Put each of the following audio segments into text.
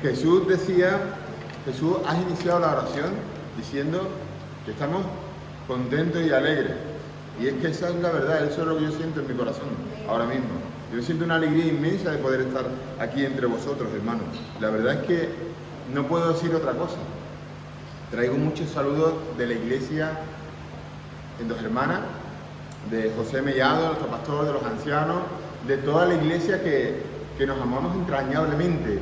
Jesús decía, Jesús ha iniciado la oración diciendo que estamos contentos y alegres. Y es que esa es la verdad, eso es lo que yo siento en mi corazón ahora mismo. Yo siento una alegría inmensa de poder estar aquí entre vosotros, hermanos. La verdad es que no puedo decir otra cosa. Traigo muchos saludos de la iglesia en Dos Hermanas, de José Mellado, nuestro pastor, de los ancianos, de toda la iglesia que nos amamos entrañablemente,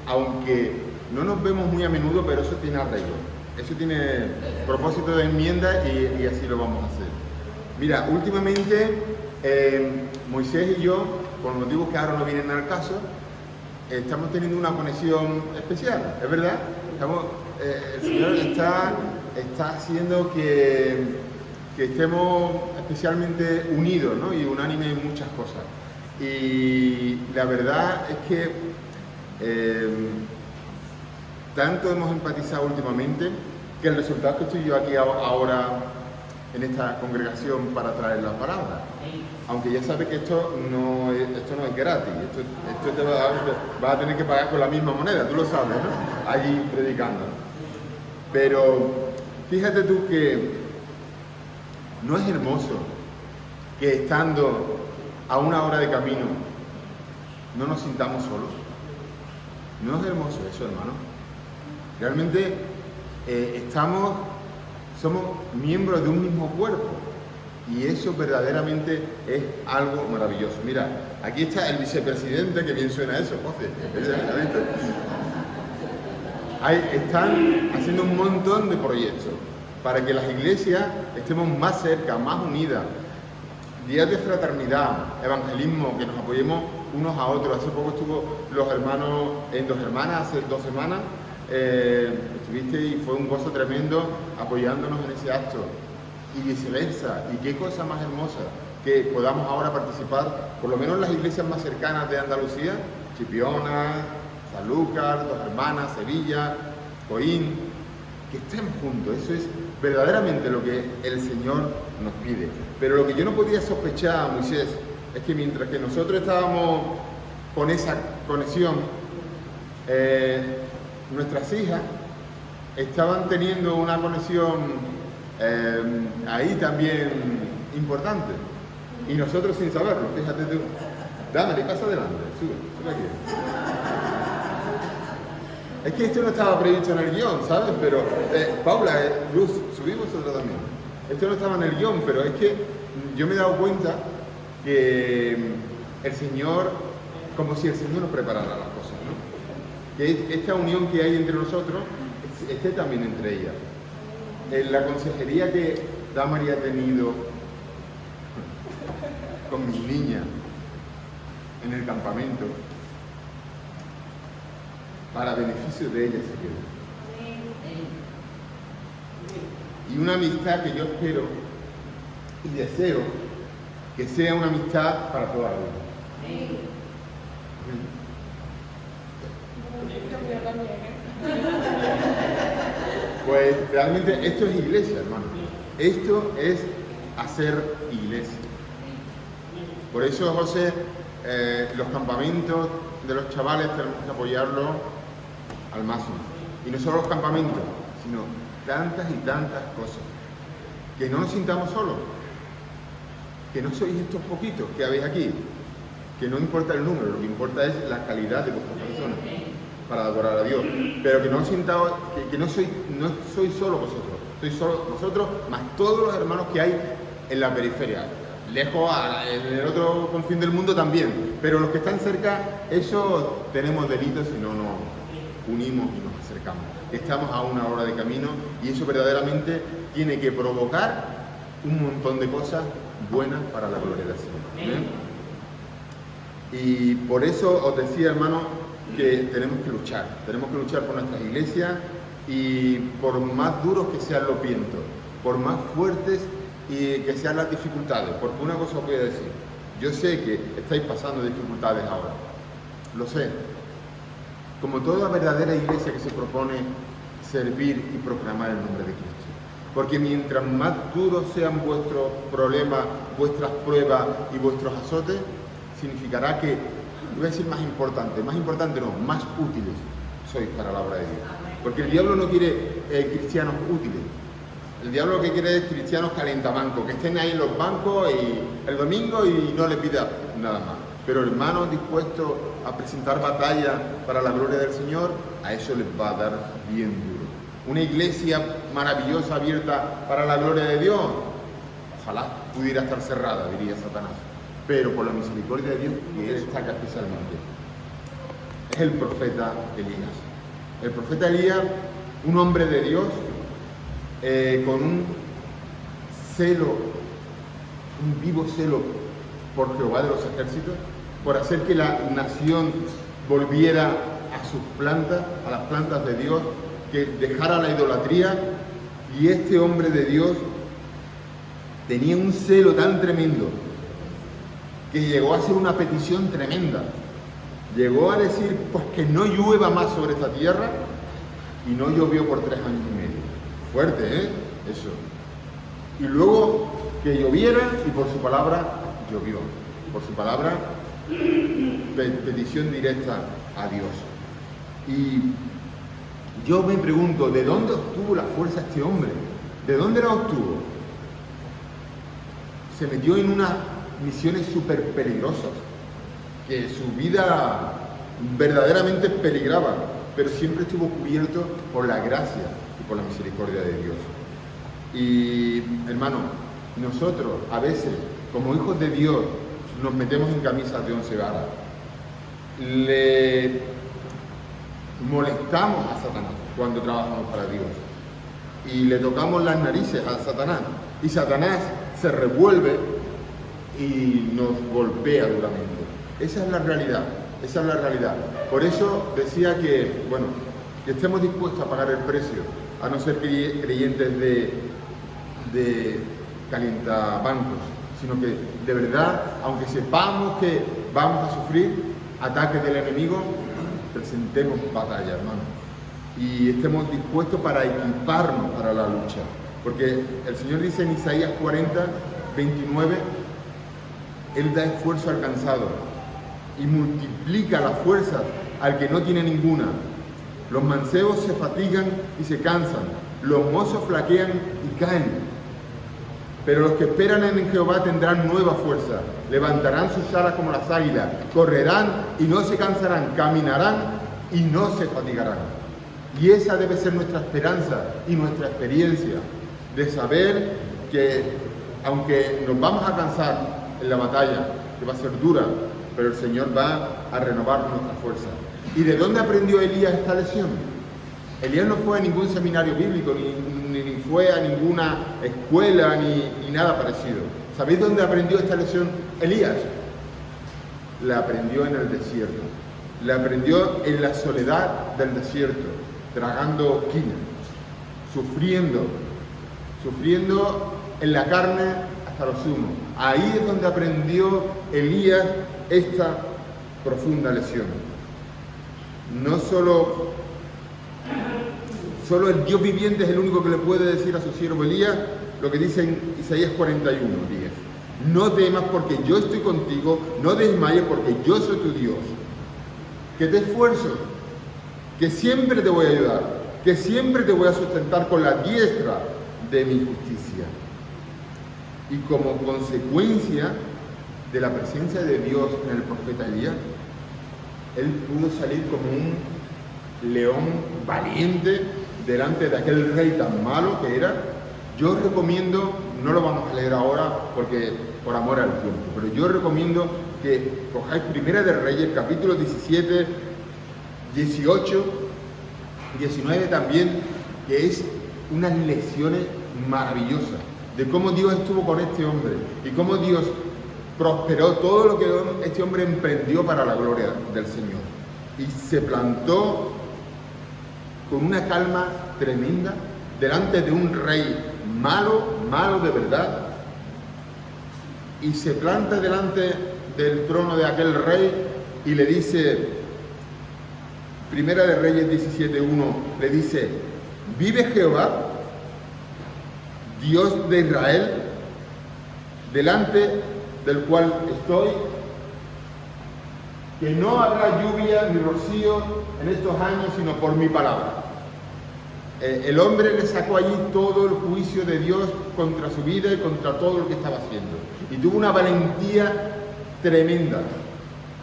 aunque no nos vemos muy a menudo, pero eso tiene arreglo. Eso tiene propósito de enmienda y así lo vamos a hacer. Mira, últimamente Moisés y yo, por motivos que ahora no vienen al caso, estamos teniendo una conexión especial, ¿es verdad? El Señor está haciendo que estemos especialmente unidos, ¿no? Y unánimes en muchas cosas. Y la verdad es que tanto hemos empatizado últimamente que el resultado es que estoy yo aquí ahora en esta congregación para traer la palabra. Aunque ya sabes que esto no es gratis, esto te vas a tener que pagar con la misma moneda, tú lo sabes, ¿no? Allí predicando. Pero fíjate tú que no es hermoso que estando a una hora de camino no nos sintamos solos. No es hermoso eso, hermano. Realmente somos miembros de un mismo cuerpo y eso verdaderamente es algo maravilloso. Mira, aquí está el vicepresidente, que bien suena eso, José. Están haciendo un montón de proyectos para que las iglesias estemos más cerca, más unidas. Días de fraternidad, evangelismo, que nos apoyemos unos a otros. Hace poco estuvo los hermanos en Dos Hermanas, hace 2 semanas, estuviste y fue un gozo tremendo apoyándonos en ese acto. Y viceversa, y qué cosa más hermosa que podamos ahora participar, por lo menos en las iglesias más cercanas de Andalucía, Chipiona, Sanlúcar, Dos Hermanas, Sevilla, Coín, que estemos juntos. Eso es verdaderamente lo que el Señor nos pide. Pero lo que yo no podía sospechar, Moisés, es que mientras que nosotros estábamos con esa conexión, nuestras hijas estaban teniendo una conexión ahí también importante. Y nosotros sin saberlo, fíjate tú. Dame, pasa adelante, sube aquí. Es que esto no estaba previsto en el guión, ¿sabes? Pero, Paula, Luz, subimos vosotros también. Esto no estaba en el guión, pero es que yo me he dado cuenta que el Señor, como si el Señor nos preparara las cosas, ¿no? Que esta unión que hay entre nosotros esté también entre ellas. En la consejería que Damari ha tenido con mis niñas en el campamento, para beneficio de ellas se quedó. Y una amistad que yo espero y deseo que sea una amistad para toda la vida. Pues realmente esto es iglesia, hermano. Esto es hacer iglesia. Por eso, José, los campamentos de los chavales tenemos que apoyarlos al máximo. Y no solo los campamentos, sino tantas y tantas cosas. Que no nos sintamos solos. Que no sois estos poquitos que habéis aquí. Que no importa el número, lo que importa es la calidad de vuestras personas para adorar a Dios. Pero que no os sintáis, que no sois solo vosotros. Sois solo vosotros más todos los hermanos que hay en la periferia. Lejos, en el otro confín del mundo también. Pero los que están cerca, eso tenemos delitos si no nos unimos y nos acercamos. Estamos a una hora de camino y eso verdaderamente tiene que provocar un montón de cosas buenas para la gloria del Señor. Y por eso os decía, hermano, que tenemos que luchar por nuestras iglesias y por más duros que sean los vientos, por más fuertes y que sean las dificultades, porque una cosa os voy a decir, yo sé que estáis pasando dificultades ahora, lo sé, como toda verdadera iglesia que se propone servir y proclamar el nombre de Cristo, porque mientras más duros sean vuestros problemas, vuestras pruebas y vuestros azotes, significará que, voy a decir más importante no, más útiles sois para la obra de Dios. Porque el diablo no quiere cristianos útiles. El diablo lo que quiere es cristianos calentabancos, que estén ahí en los bancos y el domingo y no le pida nada más. Pero hermanos dispuestos a presentar batalla para la gloria del Señor, a eso les va a dar bien duro. Una iglesia maravillosa, abierta para la gloria de Dios, ojalá pudiera estar cerrada, diría Satanás. Pero por la misericordia de Dios, que él destaca especialmente, es el profeta Elías. El profeta Elías, un hombre de Dios, con un celo, un vivo celo por Jehová de los ejércitos, por hacer que la nación volviera a sus plantas, a las plantas de Dios, que dejara la idolatría. Y este hombre de Dios tenía un celo tan tremendo que llegó a hacer una petición tremenda. Llegó a decir, pues que no llueva más sobre esta tierra, y no llovió por 3 años y medio. Fuerte, ¿eh? Eso. Y luego que lloviera, y por su palabra llovió. Por su palabra, petición directa a Dios. Y yo me pregunto, ¿de dónde obtuvo la fuerza este hombre? ¿De dónde la obtuvo? Se metió en unas misiones súper peligrosas, que su vida verdaderamente peligraba, pero siempre estuvo cubierto por la gracia y por la misericordia de Dios. Y, hermano, nosotros a veces, como hijos de Dios, nos metemos en camisas de 11 varas. Le molestamos a Satanás cuando trabajamos para Dios. Y le tocamos las narices a Satanás. Y Satanás se revuelve y nos golpea duramente. Esa es la realidad, esa es la realidad. Por eso decía que, bueno, que estemos dispuestos a pagar el precio, a no ser creyentes de calientabancos, sino que de verdad, aunque sepamos que vamos a sufrir ataques del enemigo, presentemos batalla, hermano, y estemos dispuestos para equiparnos para la lucha. Porque el Señor dice en Isaías 40, 29, Él da esfuerzo al cansado y multiplica las fuerzas al que no tiene ninguna. Los mancebos se fatigan y se cansan, los mozos flaquean y caen. Pero los que esperan en Jehová tendrán nueva fuerza, levantarán sus alas como las águilas, correrán y no se cansarán, caminarán y no se fatigarán. Y esa debe ser nuestra esperanza y nuestra experiencia, de saber que aunque nos vamos a cansar en la batalla, que va a ser dura, pero el Señor va a renovar nuestra fuerza. ¿Y de dónde aprendió Elías esta lección? Elías no fue a ningún seminario bíblico, ni fue a ninguna escuela, ni nada parecido. ¿Sabéis dónde aprendió esta lección Elías? La aprendió en el desierto. La aprendió en la soledad del desierto, tragando quina, sufriendo en la carne hasta lo sumo. Ahí es donde aprendió Elías esta profunda lección. No solo el Dios viviente es el único que le puede decir a su siervo Elías lo que dice en Isaías 41, 10. No temas porque yo estoy contigo, no desmayes porque yo soy tu Dios. Que te esfuerzo, que siempre te voy a ayudar, que siempre te voy a sustentar con la diestra de mi justicia. Y como consecuencia de la presencia de Dios en el profeta Elías, él pudo salir como un león valiente delante de aquel rey tan malo que era. Yo recomiendo, no lo vamos a leer ahora porque por amor al tiempo, pero yo recomiendo que cojáis Primera de Reyes, capítulo 17, 18, 19 también, que es unas lecciones maravillosas de cómo Dios estuvo con este hombre y cómo Dios prosperó todo lo que este hombre emprendió para la gloria del Señor. Y se plantó con una calma tremenda delante de un rey malo de verdad, y se planta delante del trono de aquel rey y le dice, Primera de Reyes 17:1, le dice: vive Jehová, Dios de Israel, delante del cual estoy, que no habrá lluvia ni rocío en estos años, sino por mi palabra. El hombre le sacó allí todo el juicio de Dios contra su vida y contra todo lo que estaba haciendo. Y tuvo una valentía tremenda.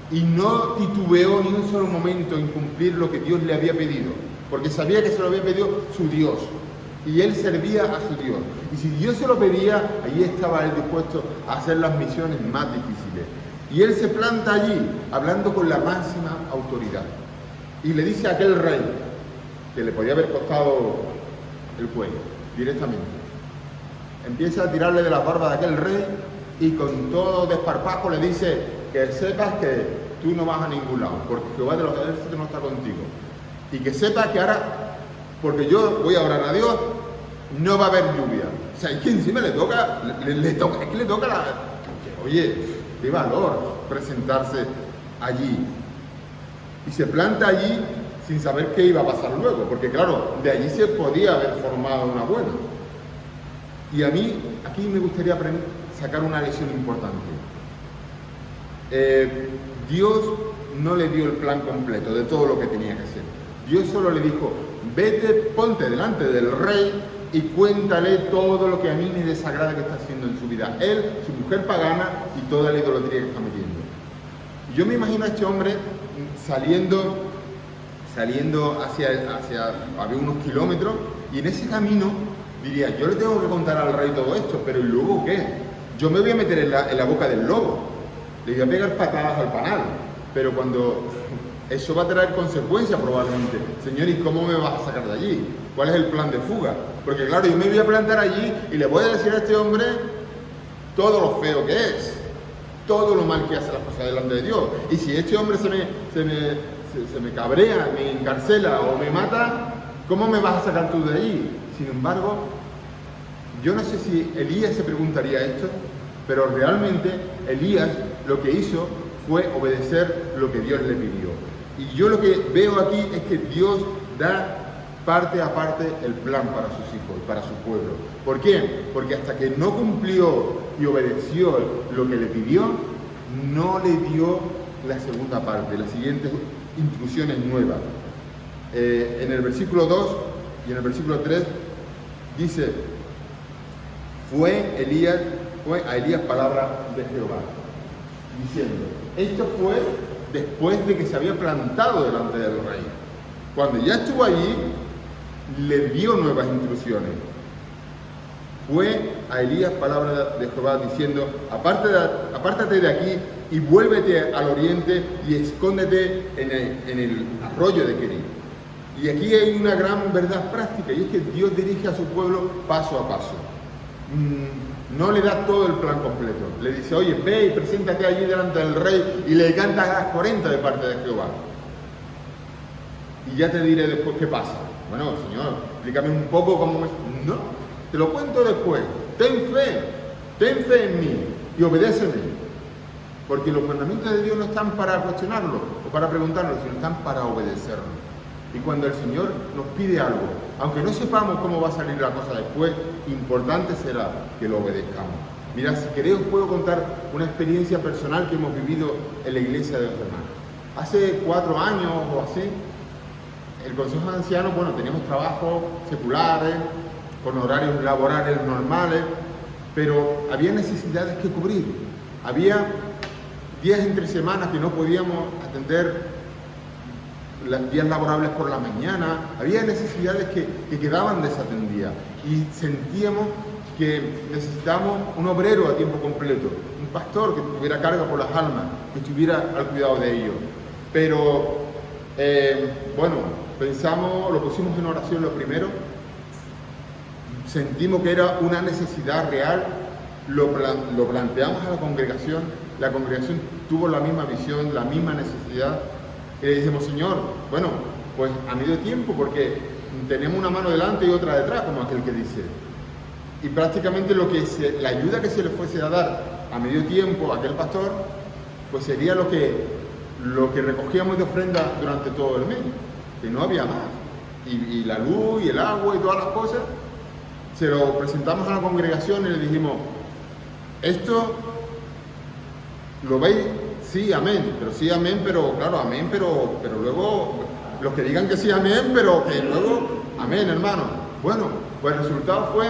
Y no titubeó ni un solo momento en cumplir lo que Dios le había pedido. Porque sabía que se lo había pedido su Dios. Y él servía a su Dios. Y si Dios se lo pedía, allí estaba él dispuesto a hacer las misiones más difíciles. Y él se planta allí, hablando con la máxima autoridad. Y le dice a aquel rey, que le podía haber costado el cuello, directamente. Empieza a tirarle de las barbas de aquel rey y con todo desparpajo le dice que sepas que tú no vas a ningún lado, porque Jehová de los ejércitos no está contigo. Y que sepas que ahora, porque yo voy a orar a Dios, no va a haber lluvia. O sea, es que encima le toca, es que le toca la... Oye, qué valor presentarse allí. Y se planta allí sin saber qué iba a pasar luego, porque claro, de allí se podía haber formado una buena. Y a mí, aquí me gustaría sacar una lección importante. Dios no le dio el plan completo de todo lo que tenía que hacer. Dios solo le dijo, vete, ponte delante del rey y cuéntale todo lo que a mí me desagrada que está haciendo en su vida. Él, su mujer pagana y toda la idolatría que está metiendo. Yo me imagino a este hombre saliendo hacia había unos kilómetros, y en ese camino diría, yo le tengo que contar al rey todo esto, pero ¿y luego qué? Yo me voy a meter en la boca del lobo, le voy a pegar patadas al panal, pero cuando eso va a traer consecuencias probablemente. Señor, ¿y cómo me vas a sacar de allí? ¿Cuál es el plan de fuga? Porque claro, yo me voy a plantar allí y le voy a decir a este hombre todo lo feo que es, todo lo mal que hace las cosas delante de Dios. Y si este hombre se me cabrea, me encarcela o me mata, ¿cómo me vas a sacar tú de allí? Sin embargo, yo no sé si Elías se preguntaría esto, pero realmente Elías lo que hizo fue obedecer lo que Dios le pidió. Y yo lo que veo aquí es que Dios da parte a parte el plan para sus hijos, para su pueblo. ¿Por qué? Porque hasta que no cumplió y obedeció lo que le pidió, no le dio la segunda parte, las siguientes instrucciones nuevas. En el versículo 2 y en el versículo 3 dice, fue a Elías palabra de Jehová, diciendo, esto fue después de que se había plantado delante del rey. Cuando ya estuvo allí, le dio nuevas instrucciones. Fue a Elías palabra de Jehová diciendo, apártate de aquí y vuélvete al oriente y escóndete en el arroyo de Querí. Y aquí hay una gran verdad práctica, y es que Dios dirige a su pueblo paso a paso. No le da todo el plan completo. Le dice, oye, ve y preséntate allí delante del rey y le cantas las 40 de parte de Jehová. Y ya te diré después qué pasa. Bueno, Señor, explícame un poco cómo me... No, te lo cuento después. Ten fe en mí y obedéceme. Porque los mandamientos de Dios no están para cuestionarlo o para preguntarlo, sino están para obedecerlo. Y cuando el Señor nos pide algo, aunque no sepamos cómo va a salir la cosa después, importante será que lo obedezcamos. Mira, si queréis os puedo contar una experiencia personal que hemos vivido en la iglesia de los hermanos. Hace 4 años o así, el Consejo de Ancianos, bueno, teníamos trabajos seculares, con horarios laborales normales, pero había necesidades que cubrir. Había días entre semanas que no podíamos atender los días laborables por la mañana, había necesidades que quedaban desatendidas y sentíamos que necesitábamos un obrero a tiempo completo, un pastor que tuviera carga por las almas, que estuviera al cuidado de ellos. Pero, bueno, pensamos, lo pusimos en oración lo primero, sentimos que era una necesidad real, lo planteamos a la congregación tuvo la misma visión, la misma necesidad. Y le dijimos, Señor, bueno, pues a medio tiempo, porque tenemos una mano delante y otra detrás, como aquel que dice. Y prácticamente la ayuda que se le fuese a dar a medio tiempo a aquel pastor, pues sería lo que recogíamos de ofrenda durante todo el mes, que no había más. Y la luz y el agua y todas las cosas, se lo presentamos a la congregación y le dijimos, esto lo veis sí, amén, pero claro, amén, pero luego los que digan que sí, amén, pero que luego, amén, hermano. Bueno, pues el resultado fue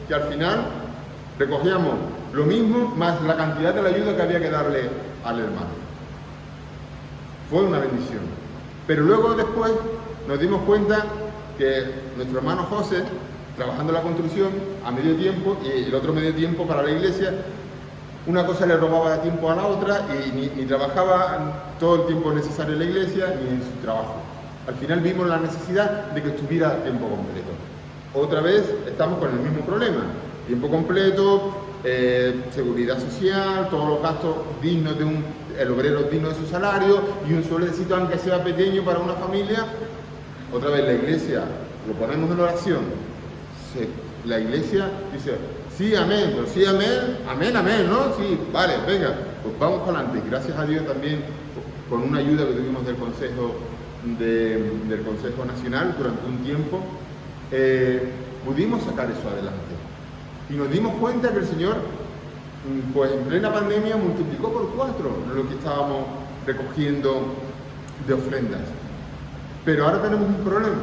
que al final recogíamos lo mismo más la cantidad de la ayuda que había que darle al hermano. Fue una bendición. Pero luego después nos dimos cuenta que nuestro hermano José, trabajando en la construcción a medio tiempo y el otro medio tiempo para la iglesia, una cosa le robaba tiempo a la otra y ni trabajaba todo el tiempo necesario en la iglesia ni en su trabajo. Al final vimos la necesidad de que estuviera a tiempo completo. Otra vez estamos con el mismo problema. Tiempo completo, seguridad social, todos los gastos dignos el obrero digno de su salario y un sueldecito aunque sea pequeño para una familia. Otra vez la iglesia, lo ponemos en oración. La iglesia dice, sí, amén, pero sí, amén, amén, amén, ¿no? Sí, vale, venga, pues vamos para adelante. Gracias a Dios también, con una ayuda que tuvimos del Consejo Nacional durante un tiempo, pudimos sacar eso adelante. Y nos dimos cuenta que el Señor, pues en plena pandemia, multiplicó por 4 lo que estábamos recogiendo de ofrendas. Pero ahora tenemos un problema.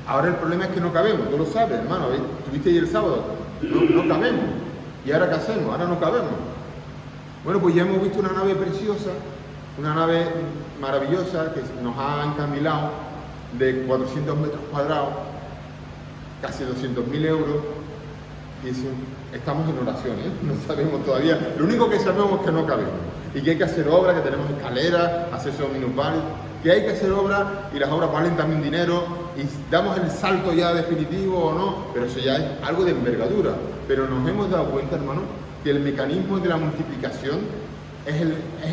Ahora el problema es que no cabemos, tú lo sabes, hermano, estuviste ahí el sábado, no cabemos. ¿Y ahora qué hacemos? Ahora no cabemos. Bueno, pues ya hemos visto una nave preciosa, una nave maravillosa que nos ha encandilado de 400 metros cuadrados, casi 200.000 euros, y estamos en oración, no sabemos todavía. Lo único que sabemos es que no cabemos y que hay que hacer obras, que tenemos escaleras, acceso minusval, que hay que hacer obras y las obras valen también dinero y damos el salto ya definitivo o no, pero eso ya es algo de envergadura. Pero nos hemos dado cuenta, hermano, que el mecanismo de la multiplicación es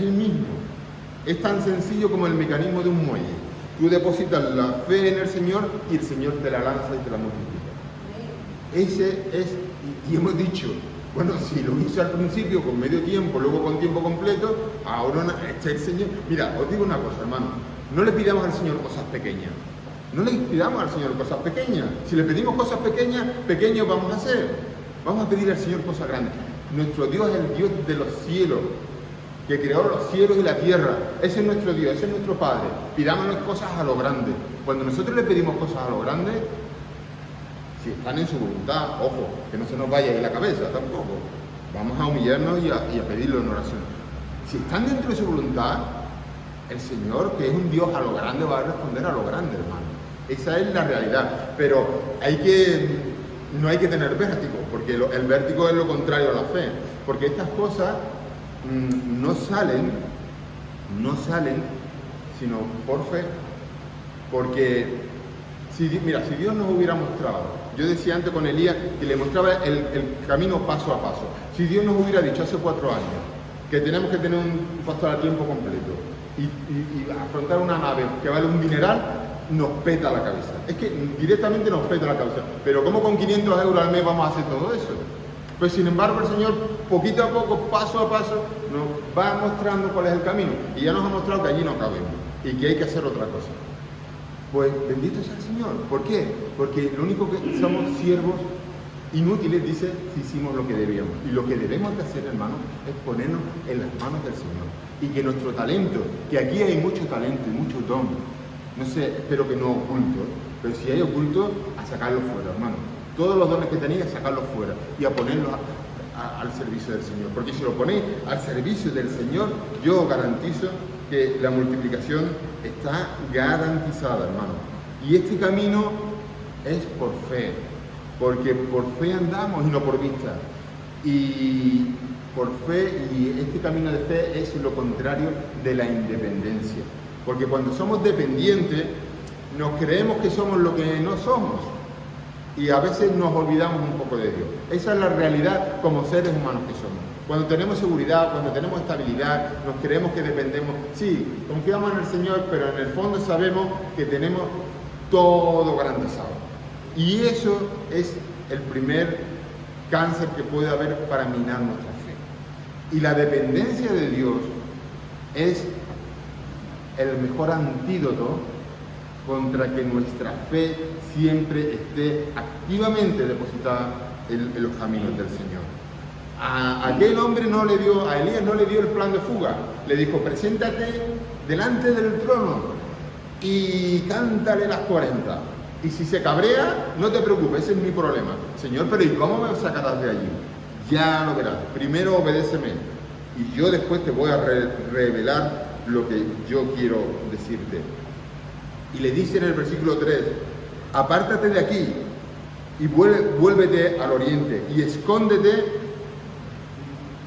el mismo. Es tan sencillo como el mecanismo de un muelle. Tú depositas la fe en el Señor y el Señor te la lanza y te la multiplica. Ese es, y hemos dicho, bueno, si lo hizo al principio con medio tiempo, luego con tiempo completo, ahora está el Señor. Mira, os digo una cosa, hermano, no le pidamos al Señor cosas pequeñas. No le pidamos al Señor cosas pequeñas. Si le pedimos cosas pequeñas, pequeños vamos a hacer. Vamos a pedir al Señor cosas grandes. Nuestro Dios es el Dios de los cielos, que creó los cielos y la tierra. Ese es nuestro Dios, ese es nuestro Padre. Pidámonos cosas a lo grande. Cuando nosotros le pedimos cosas a lo grande, si están en su voluntad, ojo, que no se nos vaya ahí la cabeza tampoco. Vamos a humillarnos y a pedirlo en oración. Si están dentro de su voluntad, el Señor, que es un Dios a lo grande, va a responder a lo grande, hermano. Esa es la realidad. Pero no hay que tener vértigo, porque el vértigo es lo contrario a la fe. Porque estas cosas no salen sino por fe. Porque si Dios nos hubiera mostrado, yo decía antes con Elías que le mostraba el camino paso a paso. Si Dios nos hubiera dicho hace 4 años que tenemos que tener un pastor a tiempo completo y afrontar una nave que vale un dineral, nos peta la cabeza. Es que directamente nos peta la cabeza. Pero ¿cómo con 500 euros al mes vamos a hacer todo eso? Pues sin embargo el Señor, poquito a poco, paso a paso, nos va mostrando cuál es el camino. Y ya nos ha mostrado que allí no cabemos y que hay que hacer otra cosa. Pues bendito sea el Señor. ¿Por qué? Porque lo único que somos siervos inútiles, dice, si hicimos lo que debíamos. Y lo que debemos de hacer, hermano, es ponernos en las manos del Señor. Y que nuestro talento, que aquí hay mucho talento y mucho don, no sé, espero que no oculto, pero si hay oculto, a sacarlo fuera, hermano. Todos los dones que tenéis, a sacarlos fuera y a ponerlos al servicio del Señor. Porque si lo ponéis al servicio del Señor, yo garantizo que la multiplicación está garantizada, hermano. Y este camino es por fe, porque por fe andamos y no por vista. Y por fe, y este camino de fe es lo contrario de la independencia. Porque cuando somos dependientes, nos creemos que somos lo que no somos. Y a veces nos olvidamos un poco de Dios. Esa es la realidad como seres humanos que somos. Cuando tenemos seguridad, cuando tenemos estabilidad, nos creemos que dependemos. Sí, confiamos en el Señor, pero en el fondo sabemos que tenemos todo garantizado. Y eso es el primer cáncer que puede haber para minar nuestra fe. Y la dependencia de Dios es el mejor antídoto contra que nuestra fe siempre esté activamente depositada en los caminos del Señor. A aquel hombre no le dio, a Elías no le dio el plan de fuga. Le dijo, preséntate delante del trono y cántale las 40. Y si se cabrea, no te preocupes, ese es mi problema. Señor, pero ¿y cómo me sacarás de allí? Ya lo verás. Primero obedéceme y yo después te voy a revelar lo que yo quiero decirte. Y le dice en el versículo 3, apártate de aquí y vuélvete al oriente y escóndete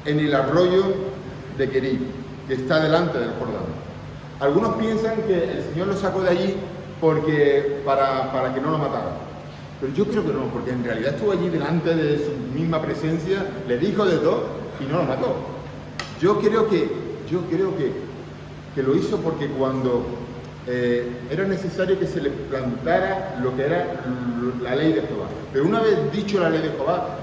en el arroyo de Querib, que está delante del Jordán. Algunos piensan que el Señor lo sacó de allí para que no lo mataran. Pero yo creo que no, porque en realidad estuvo allí delante de su misma presencia, le dijo de todo y no lo mató. Yo creo que lo hizo porque cuando era necesario que se le plantara lo que era la ley de Jehová. Pero una vez dicho la ley de Jehová,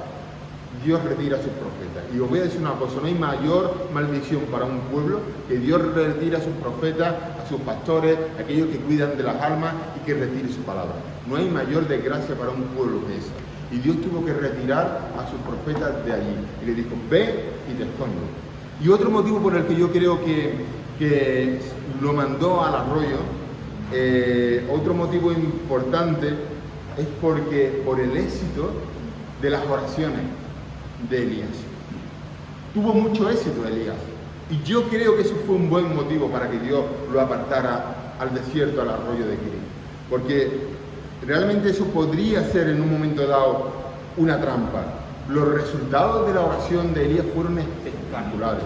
Dios retira a sus profetas. Y os voy a decir una cosa, no hay mayor maldición para un pueblo que Dios retira a sus profetas, a sus pastores, aquellos que cuidan de las almas y que retire su palabra. No hay mayor desgracia para un pueblo que esa. Y Dios tuvo que retirar a sus profetas de allí. Y le dijo, ve y te escondo. Y otro motivo por el que yo creo que lo mandó al arroyo, otro motivo importante es porque por el éxito de las oraciones de Elías. Tuvo mucho éxito Elías. Y yo creo que eso fue un buen motivo para que Dios lo apartara al desierto, al arroyo de Querib. Porque realmente eso podría ser en un momento dado una trampa. Los resultados de la oración de Elías fueron espectaculares.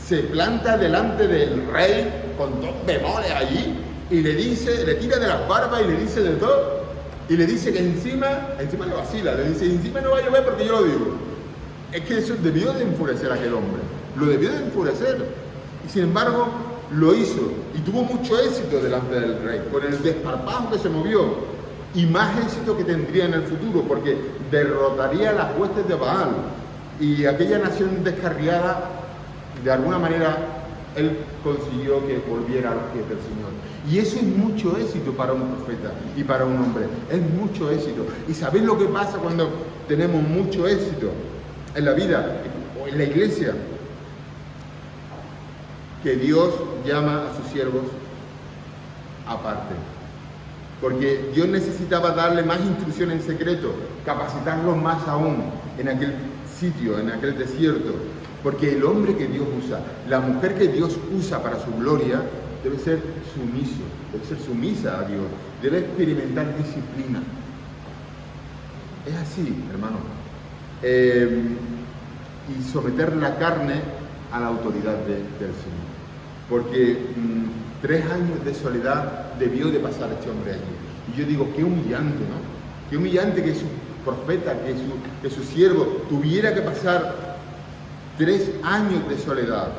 Se planta delante del rey con dos bemoles allí y le tira de las barbas y le dice de todo. Y le dice que encima le vacila, le dice, encima no va a llover porque yo lo digo. Es que eso debió de enfurecer a aquel hombre, lo debió de enfurecer. Y sin embargo, lo hizo y tuvo mucho éxito delante del rey, con el desparpajo que se movió y más éxito que tendría en el futuro, porque derrotaría las huestes de Baal y aquella nación descarriada, de alguna manera, él consiguió que volviera a los pies del Señor. Y eso es mucho éxito para un profeta y para un hombre. Es mucho éxito. ¿Y sabéis lo que pasa cuando tenemos mucho éxito en la vida o en la iglesia? Que Dios llama a sus siervos aparte. Porque Dios necesitaba darle más instrucción en secreto, capacitarlos más aún en aquel sitio, en aquel desierto. Porque el hombre que Dios usa, la mujer que Dios usa para su gloria, debe ser sumiso, debe ser sumisa a Dios, debe experimentar disciplina. Es así, hermano. Y someter la carne a la autoridad del Señor. Porque 3 años de soledad debió de pasar este hombre allí. Y yo digo, qué humillante, ¿no? Qué humillante que su profeta, que su siervo tuviera que pasar 3 años de soledad.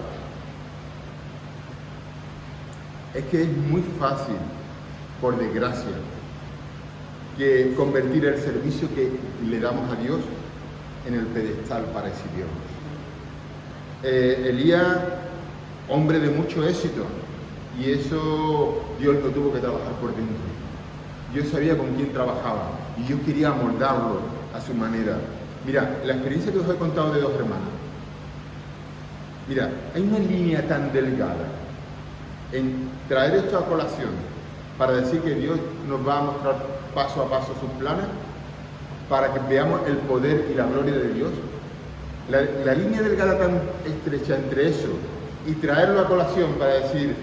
Es que es muy fácil, por desgracia, que convertir el servicio que le damos a Dios en el pedestal para exhibirnos. Elías, hombre de mucho éxito, y eso Dios lo tuvo que trabajar por dentro. Dios sabía con quién trabajaba y Dios quería moldarlo a su manera. Mira, la experiencia que os he contado de 2 hermanas. Mira, hay una línea tan delgada en traer esto a colación para decir que Dios nos va a mostrar paso a paso sus planes para que veamos el poder y la gloria de Dios. La línea delgada tan estrecha entre eso y traerlo a colación para decir,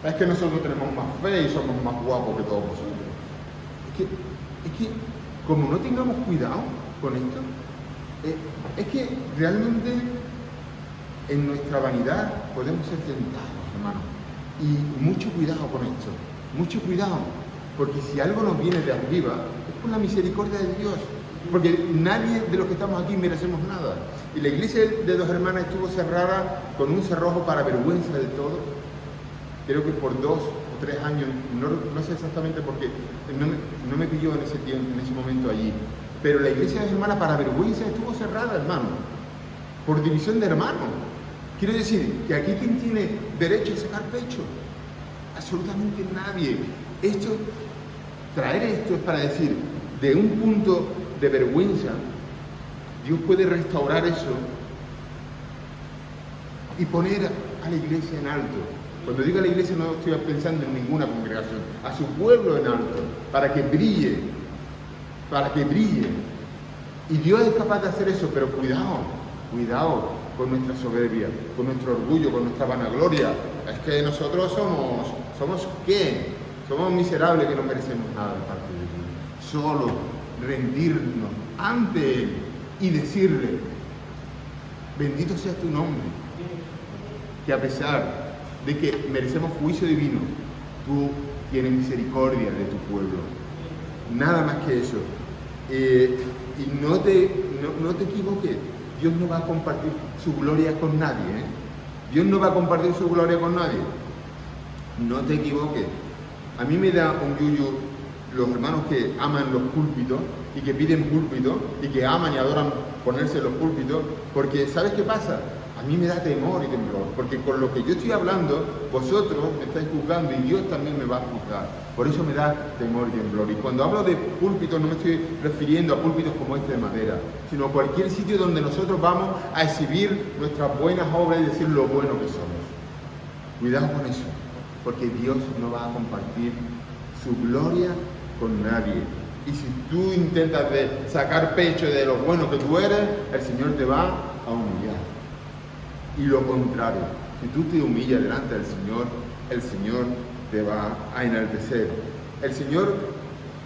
es que nosotros tenemos más fe y somos más guapos que todos vosotros. Es que como no tengamos cuidado con esto, es que realmente en nuestra vanidad podemos ser tentados, hermano. Y mucho cuidado con esto, mucho cuidado, porque si algo nos viene de arriba, es por la misericordia de Dios, porque nadie de los que estamos aquí merecemos nada. Y la iglesia de 2 hermanas estuvo cerrada con un cerrojo para vergüenza de todo, creo que por 2 o 3 años, no sé exactamente porque no me pilló en ese tiempo, en ese momento allí, pero la iglesia de 2 hermanas para vergüenza estuvo cerrada, hermano, por división de hermanos. Quiero decir que aquí ¿quién tiene derecho a sacar pecho? Absolutamente nadie. Traer esto es para decir, de un punto de vergüenza, Dios puede restaurar eso y poner a la iglesia en alto. Cuando digo a la iglesia no estoy pensando en ninguna congregación, a su pueblo en alto, para que brille, Y Dios es capaz de hacer eso, pero cuidado con nuestra soberbia, con nuestro orgullo, con nuestra vanagloria. Es que nosotros somos ¿qué? Somos miserables que no merecemos nada de parte de Dios. Solo rendirnos ante Él y decirle, bendito sea tu nombre, que a pesar de que merecemos juicio divino, tú tienes misericordia de tu pueblo. Nada más que eso. Y no te equivoques, Dios no va a compartir su gloria con nadie. Dios no va a compartir su gloria con nadie. No te equivoques. A mí me da un yuyu los hermanos que aman los púlpitos y que piden púlpitos y que aman y adoran ponerse en los púlpitos, porque ¿sabes qué pasa? A mí me da temor y temblor, porque con lo que yo estoy hablando, vosotros me estáis juzgando y Dios también me va a juzgar. Por eso me da temor y temblor. Y cuando hablo de púlpitos no me estoy refiriendo a púlpitos como este de madera, sino a cualquier sitio donde nosotros vamos a exhibir nuestras buenas obras y decir lo bueno que somos. Cuidado con eso, porque Dios no va a compartir su gloria con nadie. Y si tú intentas sacar pecho de lo bueno que tú eres, el Señor te va a humillar. Y lo contrario, si tú te humillas delante del Señor, el Señor te va a enaltecer. El Señor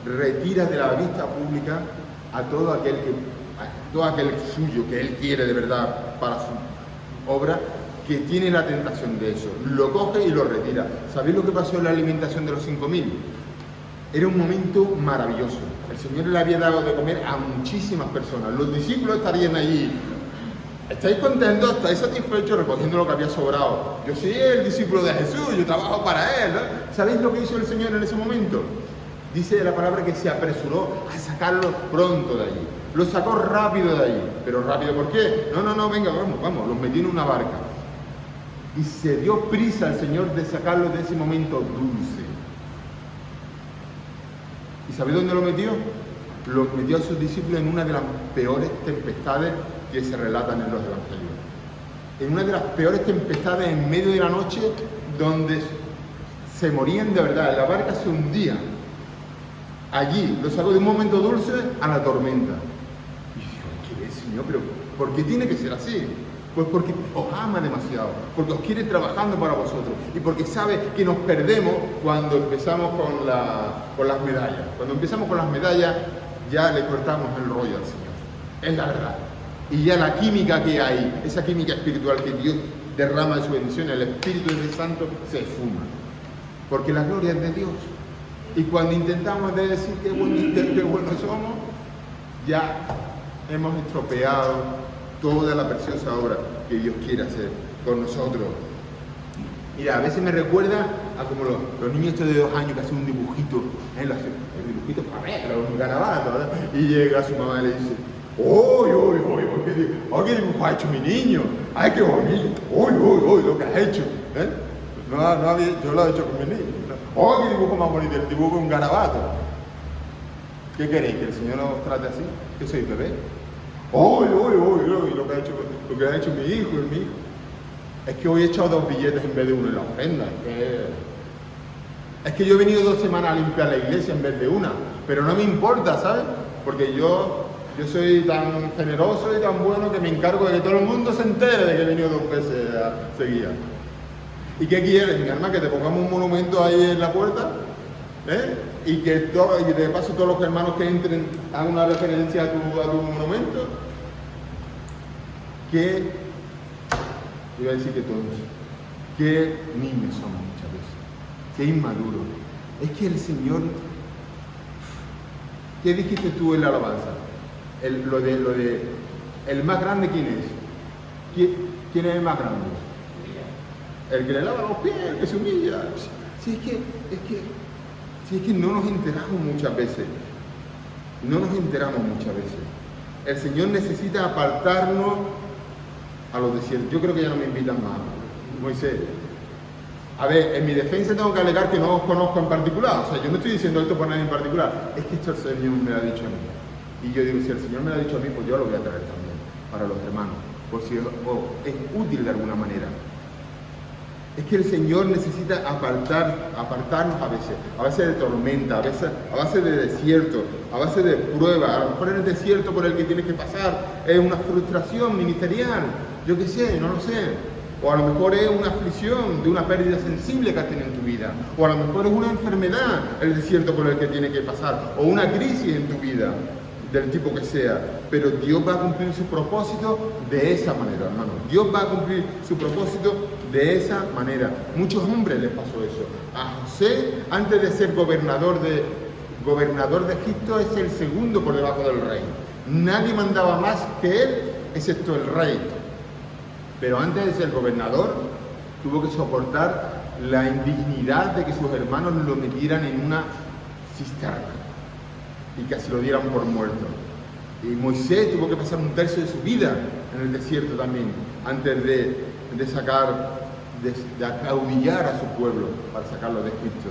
retira de la vista pública a todo aquel suyo que Él quiere de verdad para su obra, que tiene la tentación de eso. Lo coge y lo retira. ¿Sabéis lo que pasó en la alimentación de los 5.000? Era un momento maravilloso. El Señor le había dado de comer a muchísimas personas. Los discípulos estarían allí. ¿Estáis contentos? ¿Estáis satisfechos recogiendo lo que había sobrado? Yo soy el discípulo de Jesús, yo trabajo para Él, ¿no? ¿Sabéis lo que hizo el Señor en ese momento? Dice la palabra que se apresuró a sacarlo pronto de allí. Lo sacó rápido de allí. ¿Pero rápido por qué? No, venga, vamos, los metió en una barca. Y se dio prisa el Señor de sacarlo de ese momento dulce. ¿Y sabéis dónde lo metió? Lo metió a sus discípulos en una de las peores tempestades que se relatan en los evangelios. En una de las peores tempestades en medio de la noche, donde se morían de verdad, la barca se hundía. Allí lo sacó de un momento dulce a la tormenta. Y yo, ¿qué es, Señor? ¿Pero por qué tiene que ser así? Pues porque os ama demasiado, porque os quiere trabajando para vosotros y porque sabe que nos perdemos cuando empezamos con las medallas. Cuando empezamos con las medallas ya le cortamos el rollo al Señor, es la verdad. Y ya la química que hay, esa química espiritual que Dios derrama de su bendición, el Espíritu del Santo se esfuma, porque la gloria es de Dios. Y cuando intentamos de decir qué buenos somos, ya hemos estropeado toda la preciosa obra que Dios quiere hacer con nosotros. Mira, a veces me recuerda a como los niños estos de 2 años que hacen un dibujito, el dibujito para un garabato, ¿verdad? Y llega su mamá y le dice, ¡qué dibujo ha hecho mi niño! ¡Ay, qué bonito! ¡Uy, lo que has hecho! ¿Eh? Yo lo he hecho con mi niño. ¡Oh, qué dibujo más bonito! El dibujo de un garabato. ¿Qué queréis? ¿Que el Señor nos trate así? ¿Que soy bebé? ¡Uy! Lo que ha hecho mi hijo. Es que hoy he echado 2 billetes en vez de uno en la ofrenda. Es que yo he venido 2 semanas a limpiar la iglesia en vez de una. Pero no me importa, ¿sabes? Porque yo soy tan generoso y tan bueno que me encargo de que todo el mundo se entere de que he venido 2 veces seguidas. ¿Y qué quieres, mi hermana? ¿Que te pongamos un monumento ahí en la puerta? Y que de paso todos los hermanos que entren hagan una referencia a tu monumento. Iba a decir que todos, qué niños somos muchas veces, qué inmaduros. Es que el Señor, ¿qué dijiste tú en la alabanza? El más grande, ¿quién es? ¿Quién es el más grande? El que le lava los pies, el que se humilla. Si es que no nos enteramos muchas veces. El Señor necesita apartarnos a los desiertos. Yo creo que ya no me invitan más. Moisés, a ver, en mi defensa tengo que alegar que no os conozco en particular. O sea, yo no estoy diciendo esto por nadie en particular. Es que esto el Señor me lo ha dicho a mí. Y yo digo, si el Señor me lo ha dicho a mí, pues yo lo voy a traer también para los hermanos. por si es útil de alguna manera. Es que el Señor necesita apartarnos a veces de tormenta, a base de desierto, a base de prueba. A lo mejor en el desierto por el que tienes que pasar es una frustración ministerial, yo qué sé, no lo sé. O a lo mejor es una aflicción de una pérdida sensible que has tenido en tu vida. O a lo mejor es una enfermedad el desierto por el que tienes que pasar. O una crisis en tu vida, del tipo que sea. Pero Dios va a cumplir su propósito de esa manera, hermano. Dios va a cumplir su propósito de esa manera. Muchos hombres les pasó eso. A José, antes de ser gobernador de Egipto, es el segundo por debajo del rey. Nadie mandaba más que él, excepto el rey. Pero antes de ser gobernador, tuvo que soportar la indignidad de que sus hermanos lo metieran en una cisterna y que se lo dieran por muerto. Y Moisés tuvo que pasar un tercio de su vida en el desierto también, antes de acaudillar a su pueblo para sacarlo de Egipto.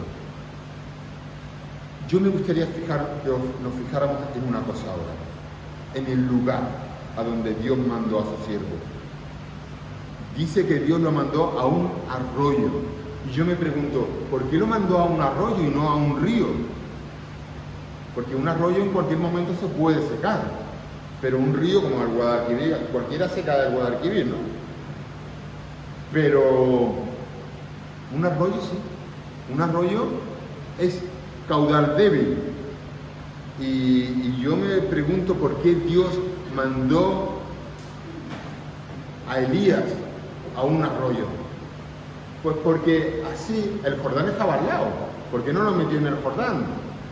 Yo me gustaría que nos fijáramos en una cosa ahora, en el lugar a donde Dios mandó a su siervo. Dice que Dios lo mandó a un arroyo. Y yo me pregunto, ¿por qué lo mandó a un arroyo y no a un río? Porque un arroyo en cualquier momento se puede secar, pero un río como el Guadalquivir, cualquiera seca del Guadalquivir, ¿no? Pero un arroyo sí, un arroyo es caudal débil. Y yo me pregunto por qué Dios mandó a Elías a un arroyo. Pues porque así el Jordán estaba al lado. ¿Por qué no lo metió en el Jordán?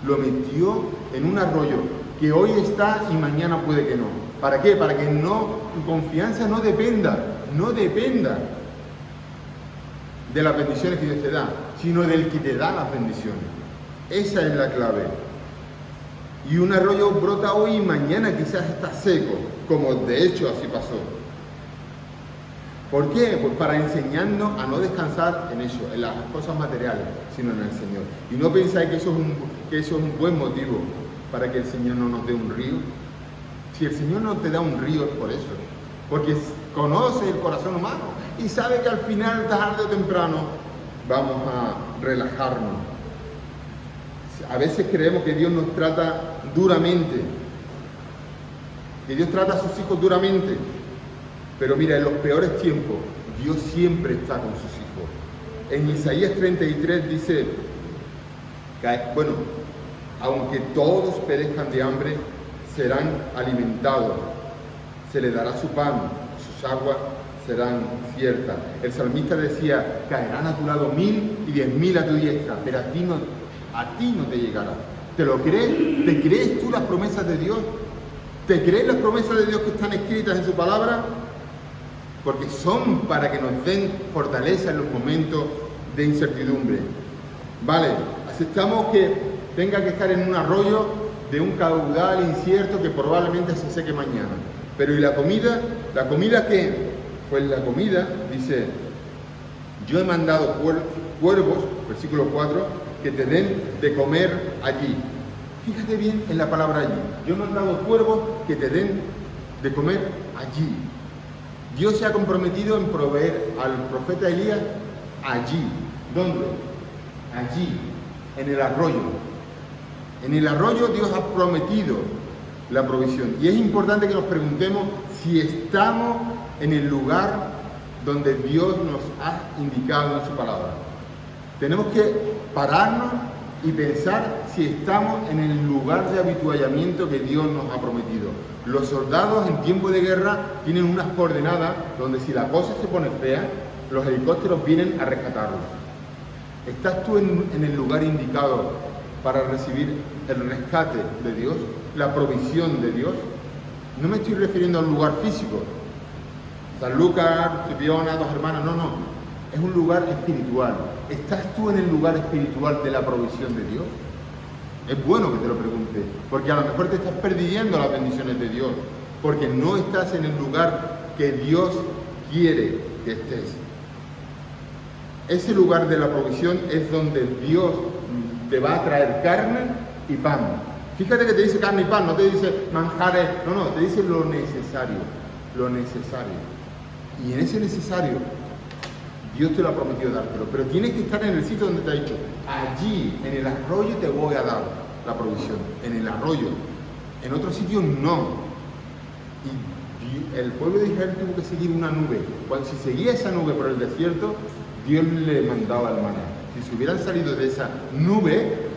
Lo metió en un arroyo que hoy está y mañana puede que no. ¿Para qué? Para que tu confianza no dependa de las bendiciones que Dios te da, sino del que te da las bendiciones. Esa es la clave. Y un arroyo brota hoy y mañana quizás está seco, como de hecho así pasó. ¿Por qué? Pues para enseñarnos a no descansar en eso, en las cosas materiales, sino en el Señor. Y no pensáis que eso es un buen motivo para que el Señor no nos dé un río. Si el Señor no te da un río es por eso, porque conoce el corazón humano y sabe que al final, tarde o temprano, vamos a relajarnos. A veces creemos que Dios nos trata duramente, que Dios trata a sus hijos duramente. Pero mira, en los peores tiempos, Dios siempre está con sus hijos. En Isaías 33 dice, bueno, aunque todos perezcan de hambre, serán alimentados, se les dará su pan, sus aguas serán ciertas. El salmista decía, caerán a tu lado 1000 y 10.000 a tu diestra, pero a ti no te llegará. ¿Te lo crees? ¿Te crees tú las promesas de Dios? ¿Te crees las promesas de Dios que están escritas en su palabra? Porque son para que nos den fortaleza en los momentos de incertidumbre. Vale, aceptamos que tenga que estar en un arroyo de un caudal incierto que probablemente se seque mañana. Pero ¿y la comida? ¿La comida qué? Pues la comida, dice, yo he mandado cuervos, versículo 4, que te den de comer allí. Fíjate bien en la palabra allí. Yo he mandado cuervos que te den de comer allí. Dios se ha comprometido en proveer al profeta Elías allí. ¿Dónde? Allí, en el arroyo. En el arroyo Dios ha prometido la provisión. Y es importante que nos preguntemos si estamos en el lugar donde Dios nos ha indicado en su palabra. Tenemos que pararnos y pensar si estamos en el lugar de habituallamiento que Dios nos ha prometido. Los soldados en tiempo de guerra tienen unas coordenadas donde si la cosa se pone fea, los helicópteros vienen a rescatarlos. ¿Estás tú en el lugar indicado para recibir el rescate de Dios, la provisión de Dios? No me estoy refiriendo a un lugar físico. San Lucas, Cipiona, dos hermanas, no. Es un lugar espiritual. ¿Estás tú en el lugar espiritual de la provisión de Dios? Es bueno que te lo pregunte, porque a lo mejor te estás perdiendo las bendiciones de Dios, porque no estás en el lugar que Dios quiere que estés. Ese lugar de la provisión es donde Dios te va a traer carne y pan. Fíjate que te dice carne y pan, no te dice manjares, no, te dice lo necesario. lo necesario. Y en ese necesario, Dios te lo ha prometido dártelo, pero tienes que estar en el sitio donde te ha dicho, allí, en el arroyo te voy a dar la provisión, en el arroyo. En otro sitio no. Y el pueblo de Israel tuvo que seguir una nube. Cuando si seguía esa nube por el desierto, Dios le mandaba el maná. Si se hubieran salido de esa nube,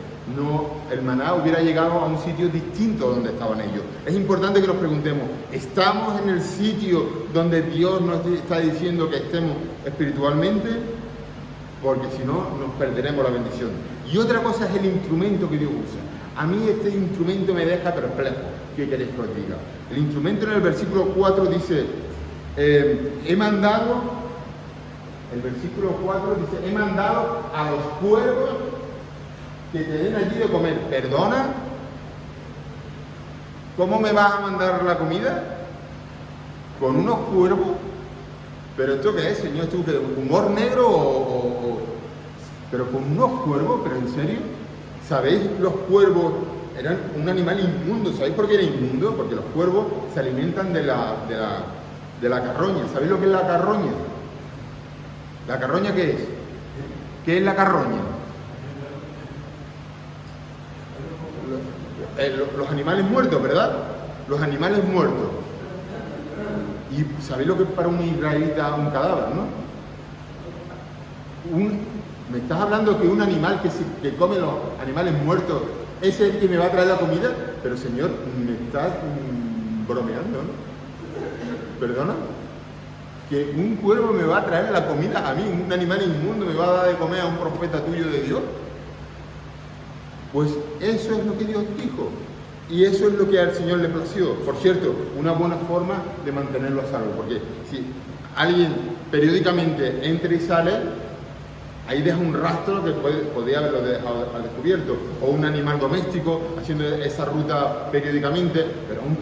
el maná hubiera llegado a un sitio distinto donde estaban ellos. Es importante que nos preguntemos, ¿estamos en el sitio donde Dios nos está diciendo que estemos espiritualmente? Porque si no, nos perderemos la bendición. Y otra cosa es el instrumento que Dios usa. A mí este instrumento me deja perplejo. ¿Qué queréis que os diga? El instrumento en el versículo 4 dice, he mandado a los cuervos que te den allí de comer. ¿Perdona? ¿Cómo me vas a mandar la comida? ¿Con unos cuervos? ¿Pero esto qué es, señor? ¿Esto qué? ¿Humor negro pero con unos cuervos? ¿Pero en serio? ¿Sabéis? Los cuervos eran un animal inmundo. ¿Sabéis por qué era inmundo? Porque los cuervos se alimentan de la carroña. ¿Sabéis lo que es la carroña? ¿La carroña qué es? ¿Qué es la carroña? Los animales muertos, ¿verdad? Los animales muertos. ¿Y sabéis lo que es para un israelita un cadáver, no? ¿Me estás hablando que un animal que come los animales muertos es el que me va a traer la comida? Pero señor, me estás bromeando, ¿no? ¿Perdona? ¿Que un cuervo me va a traer la comida a mí? ¿Un animal inmundo me va a dar de comer a un profeta tuyo de Dios? Pues eso es lo que Dios dijo. Y eso es lo que al Señor le plació. Por cierto, una buena forma de mantenerlo a salvo. Porque si alguien periódicamente entra y sale, ahí deja un rastro que podría haberlo dejado al descubierto. O un animal doméstico haciendo esa ruta periódicamente. Pero un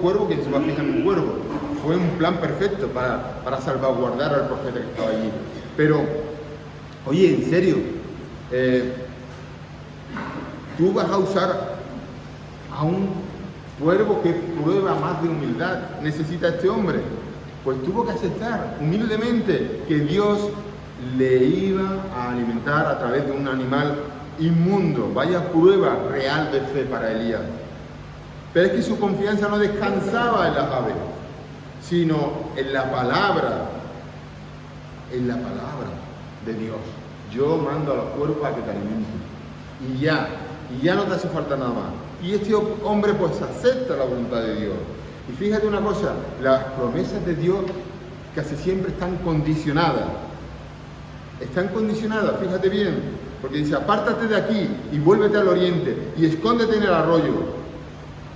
cuervo, ¿quién se va a fijar en un cuervo? Fue un plan perfecto para salvaguardar al profeta que estaba allí. Pero, oye, en serio, tú vas a usar a un cuervo que prueba más de humildad. Necesita este hombre. Pues tuvo que aceptar humildemente que Dios le iba a alimentar a través de un animal inmundo. Vaya prueba real de fe para Elías. Pero es que su confianza no descansaba en las aves, sino en la palabra de Dios. Yo mando a los cuervos a que te alimenten. Y ya no te hace falta nada más. Y este hombre pues acepta la voluntad de Dios. Y fíjate una cosa, las promesas de Dios casi siempre están condicionadas. Están condicionadas, fíjate bien, porque dice, apártate de aquí y vuélvete al oriente y escóndete en el arroyo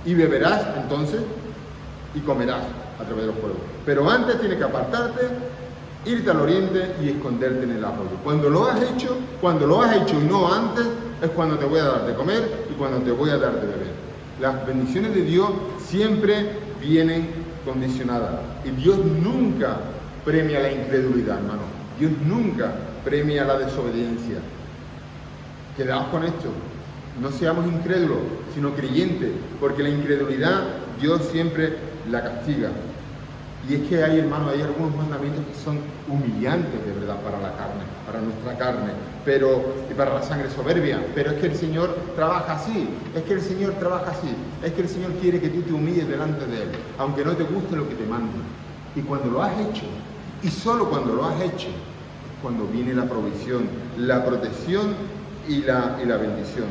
y beberás entonces y comerás a través de los cuervos. Pero antes tienes que apartarte, irte al oriente y esconderte en el arroyo. Cuando lo has hecho y no antes, es cuando te voy a dar de comer y cuando te voy a dar de beber. Las bendiciones de Dios siempre vienen condicionadas. Y Dios nunca premia la incredulidad, hermano. Dios nunca premia la desobediencia. Quedaos con esto. No seamos incrédulos, sino creyentes, porque la incredulidad Dios siempre la castiga. Y es que hay, hermano, hay algunos mandamientos que son humillantes de verdad para la carne, para nuestra carne, y para la sangre soberbia. Pero es que el Señor trabaja así, es que el Señor quiere que tú te humilles delante de Él, aunque no te guste lo que te mande. Y cuando lo has hecho, y solo cuando lo has hecho, es cuando viene la provisión, la protección y la bendición.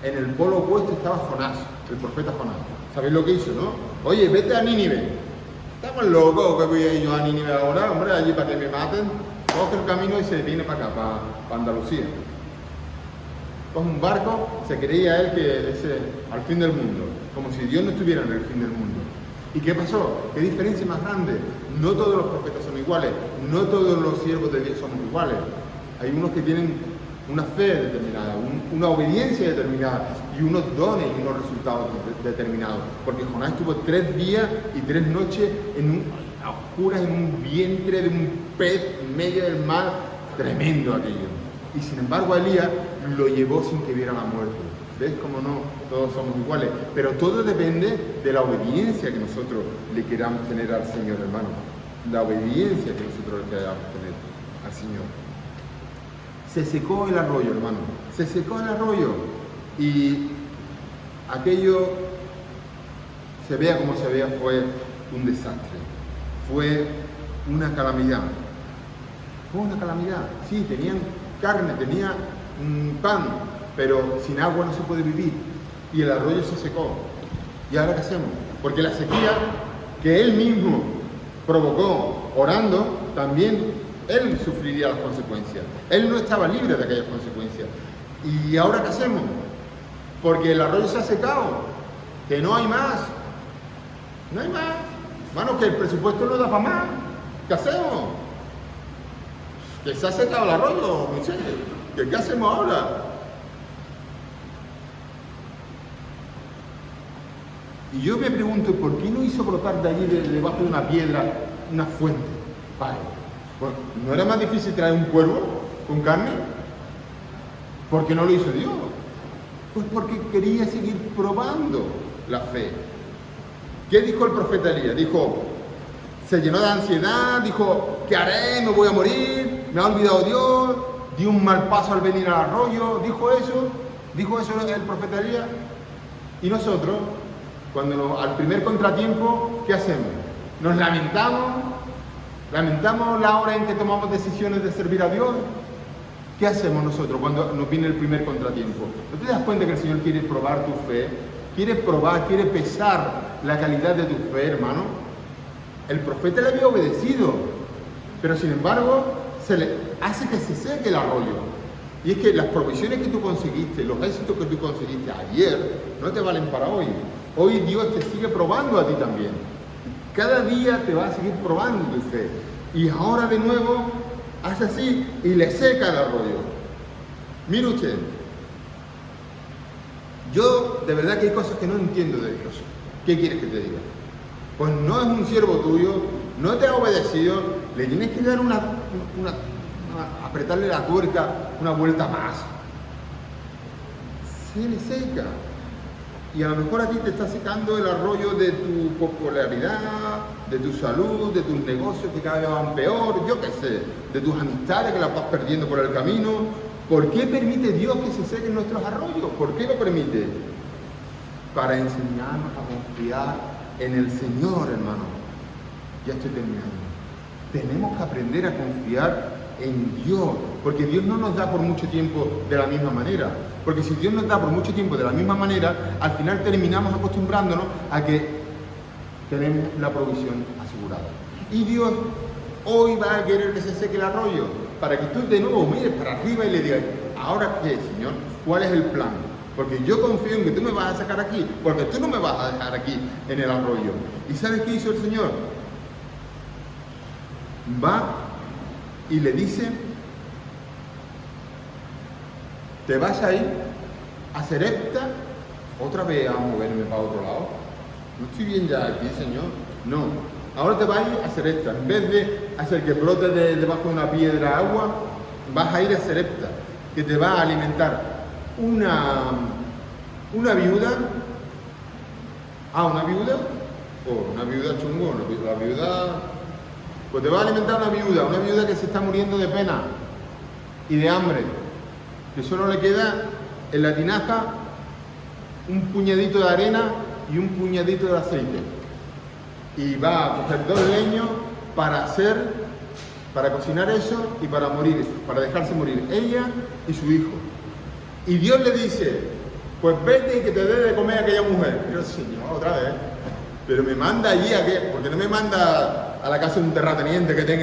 En el polo opuesto estaba Jonás, el profeta Jonás. ¿Sabéis lo que hizo, no? Oye, vete a Nínive. Estamos locos que voy a ir yo a Nínive ahora, hombre, allí para que me maten. Coge el camino y se viene para acá, para Andalucía. Coge un barco, se creía él que ese al fin del mundo, como si Dios no estuviera en el fin del mundo. ¿Y qué pasó? ¿Qué diferencia más grande? No todos los profetas son iguales, no todos los siervos de Dios somos iguales. Hay unos que tienen una fe determinada, una obediencia determinada y unos dones y unos resultados determinados. Porque Jonás estuvo 3 días y 3 noches a oscuras en un vientre de un pez en medio del mar, tremendo aquello. Y sin embargo a Elías lo llevó sin que viera la muerte. ¿Ves cómo no todos somos iguales? Pero todo depende de la obediencia que nosotros le queramos tener al Señor, hermano. La obediencia que nosotros le queramos tener al Señor. Se secó el arroyo, hermano. Se secó el arroyo. Y aquello, se vea como se vea, fue un desastre. Fue una calamidad. Fue una calamidad. Sí, tenían carne, tenían pan, pero sin agua no se puede vivir. Y el arroyo se secó. ¿Y ahora qué hacemos? Porque la sequía que él mismo provocó orando, también él sufriría las consecuencias. Él no estaba libre de aquellas consecuencias. ¿Y ahora qué hacemos? Porque el arroyo se ha secado, que no hay más. No hay más. Hermano, que el presupuesto no da para más. ¿Qué hacemos? Que se ha secado el arroyo, Moisés. ¿Qué hacemos ahora? Y yo me pregunto, ¿por qué no hizo brotar de allí, debajo de una piedra, una fuente? Vale. Pues, ¿no era más difícil traer un cuervo con carne? ¿Por qué no lo hizo Dios? Pues porque quería seguir probando la fe. ¿Qué dijo el profeta Elías? Dijo, se llenó de ansiedad, dijo, ¿qué haré? ¿Me voy a morir? ¿Me ha olvidado Dios? ¿Dio un mal paso al venir al arroyo? ¿Dijo eso el profeta Elías? Y nosotros, al primer contratiempo, ¿qué hacemos? ¿Nos lamentamos? ¿Lamentamos la hora en que tomamos decisiones de servir a Dios? ¿Qué hacemos nosotros cuando nos viene el primer contratiempo? ¿No te das cuenta que el Señor quiere probar tu fe? Quiere probar, quiere pesar la calidad de tu fe, hermano. El profeta le había obedecido, pero sin embargo se le hace que se seque el arroyo. Y es que las provisiones que tú conseguiste, los éxitos que tú conseguiste ayer, no te valen para hoy. Hoy Dios te sigue probando a ti también. Cada día te va a seguir probando tu fe. Y ahora de nuevo hace así y le seca el arroyo. Mire usted, yo de verdad que hay cosas que no entiendo de Dios. ¿Qué quieres que te diga? Pues no es un siervo tuyo, no te ha obedecido, le tienes que dar apretarle la tuerca una vuelta más. Se le seca. Y a lo mejor a ti te está secando el arroyo de tu popularidad, de tu salud, de tus negocios que cada vez van peor, yo qué sé, de tus amistades que las vas perdiendo por el camino. ¿Por qué permite Dios que se sequen nuestros arroyos? ¿Por qué lo permite? Para enseñarnos a confiar en el Señor, hermano. Ya estoy terminando. Tenemos que aprender a confiar en Dios, porque Dios no nos da por mucho tiempo de la misma manera. Porque si Dios nos da por mucho tiempo de la misma manera, al final terminamos acostumbrándonos a que tenemos la provisión asegurada. Y Dios hoy va a querer que se seque el arroyo, para que tú de nuevo mires para arriba y le digas, ¿ahora qué, Señor? ¿Cuál es el plan? Porque yo confío en que tú me vas a sacar aquí, porque tú no me vas a dejar aquí en el arroyo. ¿Y sabes qué hizo el Señor? Va y le dice, te vas a ir a Sarepta, otra vez a moverme para otro lado. No estoy bien ya aquí, Señor. No, ahora te vas a ir a Sarepta. En vez de hacer que brote debajo de una piedra agua, vas a ir a Sarepta, que te va a alimentar una viuda. ¿Una viuda? Una viuda chungo, la viuda. Pues te va a alimentar una viuda que se está muriendo de pena y de hambre, que solo le queda en la tinaja un puñadito de arena y un puñadito de aceite. Y va a coger 2 leños para cocinar eso y para dejarse morir ella y su hijo. Y Dios le dice, pues vete y que te dé de comer a aquella mujer. Pero Señor, otra vez, pero me manda allí a qué, porque no me manda a la casa de un terrateniente que esté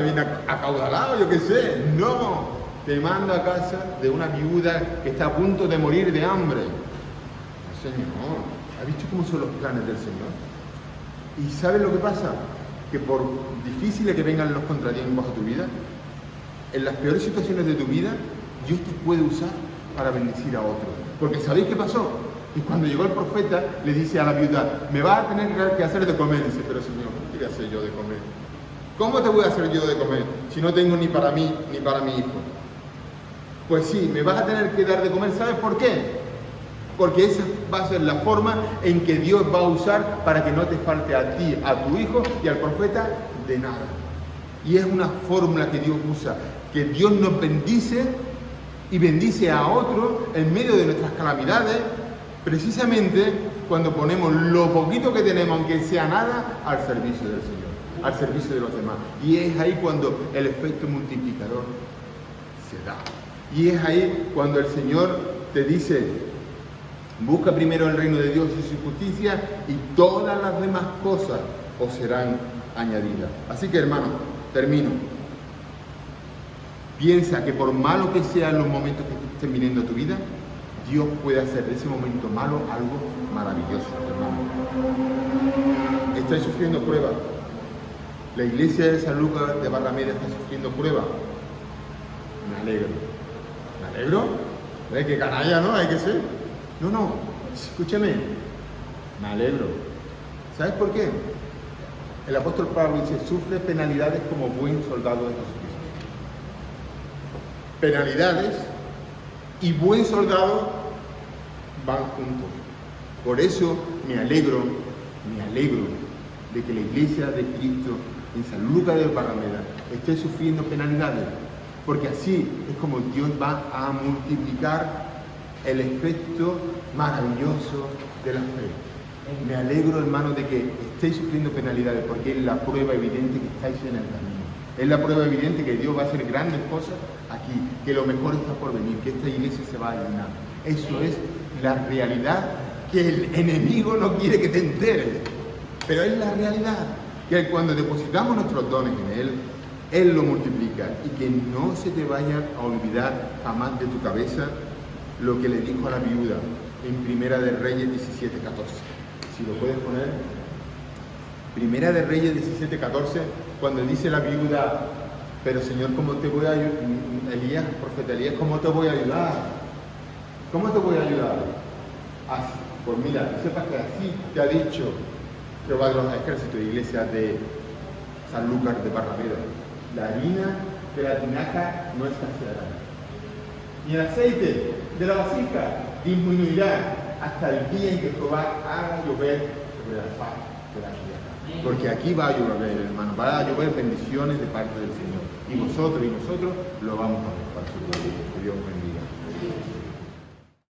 bien acaudalado, yo qué sé. No, te manda a casa de una viuda que está a punto de morir de hambre. Señor, ¿has visto cómo son los planes del Señor? ¿Y sabes lo que pasa? Que por difíciles que vengan los contratiempos a tu vida, en las peores situaciones de tu vida, Dios te puede usar para bendecir a otros. Porque ¿sabéis qué pasó? Y cuando llegó el profeta, le dice a la viuda, me vas a tener que hacer de comer. Dice, pero Señor, ¿qué voy a hacer yo de comer? ¿Cómo te voy a hacer yo de comer si no tengo ni para mí ni para mi hijo? Pues sí, me vas a tener que dar de comer. ¿Sabes por qué? Porque esa va a ser la forma en que Dios va a usar para que no te falte a ti, a tu hijo y al profeta de nada. Y es una fórmula que Dios usa, que Dios nos bendice y bendice a otro en medio de nuestras calamidades, precisamente cuando ponemos lo poquito que tenemos, aunque sea nada, al servicio del Señor, al servicio de los demás. Y es ahí cuando el efecto multiplicador se da. Y es ahí cuando el Señor te dice: busca primero el reino de Dios y su justicia, y todas las demás cosas os serán añadidas. Así que, hermano, termino. Piensa que por malo que sean los momentos que estén viniendo a tu vida, Dios puede hacer de ese momento malo algo maravilloso, hermano. Estáis sufriendo pruebas. La iglesia de San Lucas de Barrameda está sufriendo pruebas. Me alegro. ¿Me alegro? ¡Qué canalla, ¿no? Hay que ser. No, escúchame. Me alegro. ¿Sabes por qué? El apóstol Pablo dice: sufre penalidades como buen soldado de Jesucristo. Penalidades y buen soldado van juntos. Por eso me alegro de que la iglesia de Cristo en San Lucas de Barrameda esté sufriendo penalidades, porque así es como Dios va a multiplicar el efecto maravilloso de la fe. Me alegro, hermano, de que estéis sufriendo penalidades, porque es la prueba evidente que estáis en el camino. Es la prueba evidente que Dios va a hacer grandes cosas aquí, que lo mejor está por venir, que esta iglesia se va a llenar. Eso es la realidad que el enemigo no quiere que te enteres. Pero es la realidad, que cuando depositamos nuestros dones en Él lo multiplica. Y que no se te vaya a olvidar jamás de tu cabeza lo que le dijo a la viuda en Primera de Reyes 17:14. Si lo puedes poner. Primera de Reyes 17:14, cuando dice la viuda: pero Señor, ¿cómo te voy a ayudar? Elías, profeta Elías, ¿cómo te voy a ayudar? ¿Cómo te voy a ayudar? Así, pues mira, que sepas que así te ha dicho Jehová de los ejércitos, iglesia de San Lucas de Barrameda: la harina de la tinaja no escaseará, ni el aceite de la vasija disminuirá hasta el día en que Jehová haga llover sobre la faz de la tierra. Porque aquí va a llover, hermano, va a llover bendiciones de parte del Señor. Y vosotros y nosotros lo vamos a ver para su gloria. Que Dios bendiga.